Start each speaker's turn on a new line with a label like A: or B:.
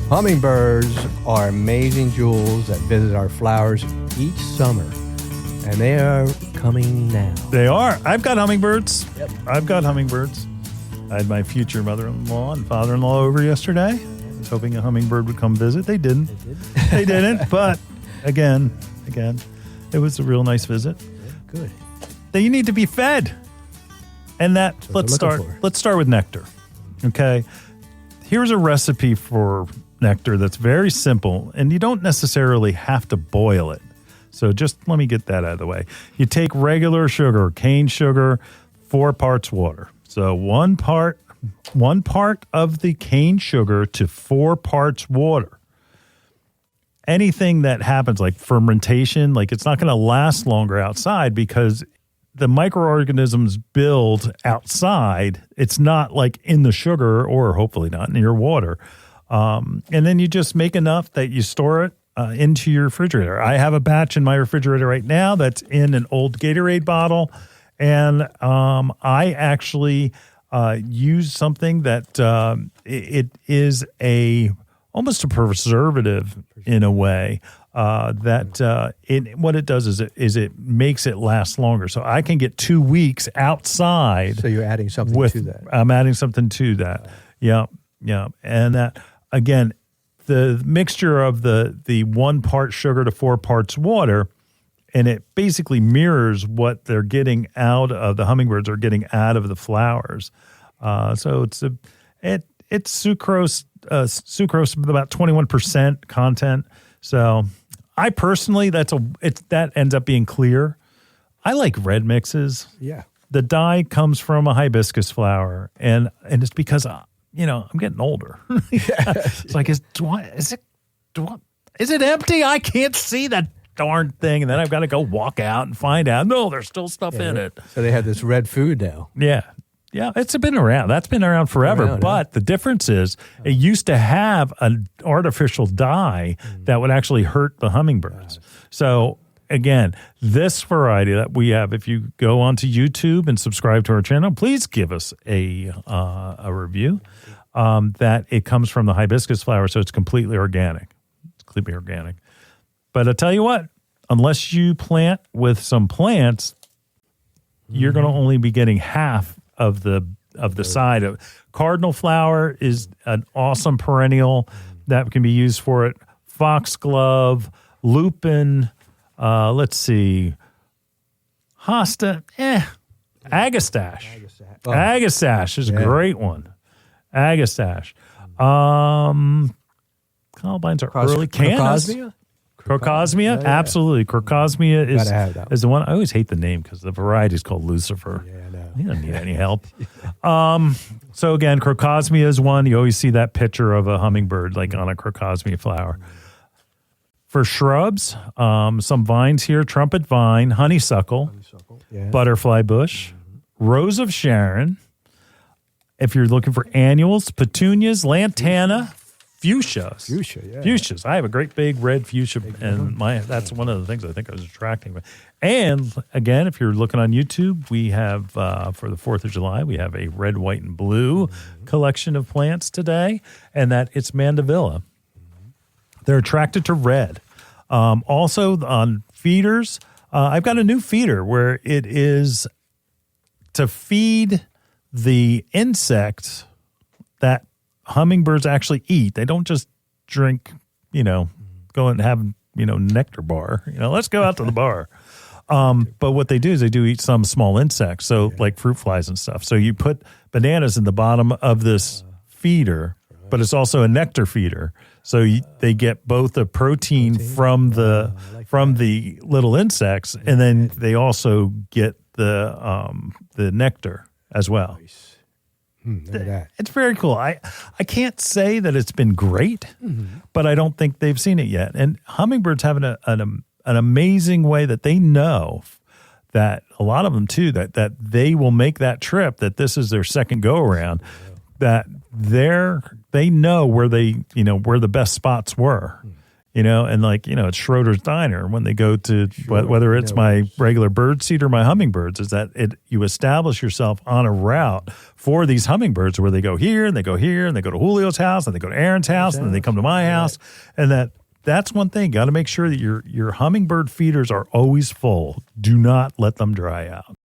A: Hummingbirds are amazing jewels that visit our flowers each summer, and they are coming now.
B: They are. I've got hummingbirds.
A: Yep.
B: I've got hummingbirds. I had my future mother-in-law and father-in-law over yesterday. I was hoping a hummingbird would come visit. They didn't. They didn't. But again, it was a real nice visit.
A: Good.
B: They need to be fed. And let's start with nectar. Okay. Here's a recipe for nectar that's very simple, and you don't necessarily have to boil it. So just let me get that out of the way. You take regular sugar, cane sugar, 4 parts water. So one part of the cane sugar to 4 parts water. Anything that happens like fermentation, like it's not going to last longer outside because the microorganisms build outside. It's not like in the sugar, or hopefully not in your water. And then you just make enough that you store it into your refrigerator. I have a batch in my refrigerator right now that's in an old Gatorade bottle. And I actually use something that it is almost a preservative in a way. What it does is it makes it last longer. So I can get 2 weeks outside.
A: So you're adding something to that.
B: I'm adding something to that. Yeah. And that, again, the mixture of the 1 part sugar to 4 parts water, and it basically mirrors what they're getting out of, the hummingbirds are getting out of the flowers. So it's sucrose with about 21% content. So I personally, that ends up being clear. I like red mixes.
A: Yeah.
B: The dye comes from a hibiscus flower, and it's because I'm getting older. It's like is it empty? I can't see that darn thing, and then I've got to go walk out and find out. No, there's still stuff in it.
A: So they have this red food now.
B: Yeah, it's been around. That's been around forever. But the difference is it used to have an artificial dye that would actually hurt the hummingbirds. So, again, this variety that we have, if you go onto YouTube and subscribe to our channel, please give us a review that it comes from the hibiscus flower, so it's completely organic. But I tell you what, unless you plant with some plants, you're going to only be getting half of the side of cardinal flower is an awesome perennial that can be used for it. Foxglove, lupin, let's see, hosta, agastache. Agastache is a great one. Agastache. Columbines are early. Crocosmia, absolutely. Crocosmia is the one. I always hate the name because the variety is called Lucifer.
A: Yeah, I know.
B: You don't need any help. So again, Crocosmia is one. You always see that picture of a hummingbird like on a Crocosmia flower. For shrubs, some vines here: trumpet vine, honeysuckle, butterfly bush, rose of Sharon. If you're looking for annuals, petunias, lantana. Fuchsias. I have a great big red fuchsia, and that's one of the things I think I was attracting. And again, if you're looking on YouTube, we have for the 4th of July, we have a red, white, and blue collection of plants today, and that it's mandevilla. They're attracted to red. Also on feeders, I've got a new feeder where it is to feed the insects that hummingbirds actually eat. They don't just drink, go and have, nectar bar. Let's go out to the bar. But what they do is they do eat some small insects, so like fruit flies and stuff. So you put bananas in the bottom of this feeder, but it's also a nectar feeder. So they get both the protein from the little insects, and then they also get the nectar as well.
A: Nice. Look at that.
B: It's very cool. I can't say that it's been great, but I don't think they've seen it yet. And hummingbirds have an amazing way that they know that a lot of them too, that they will make that trip, that this is their second go around, that they know where where the best spots were. And like, it's Schroeder's Diner when they go to, whether it's my regular bird seed or my hummingbirds, is that you establish yourself on a route for these hummingbirds where they go here and they go here and they go to Julio's house and they go to Aaron's house and then they come to my house. And that's one thing. Got to make sure that your hummingbird feeders are always full. Do not let them dry out.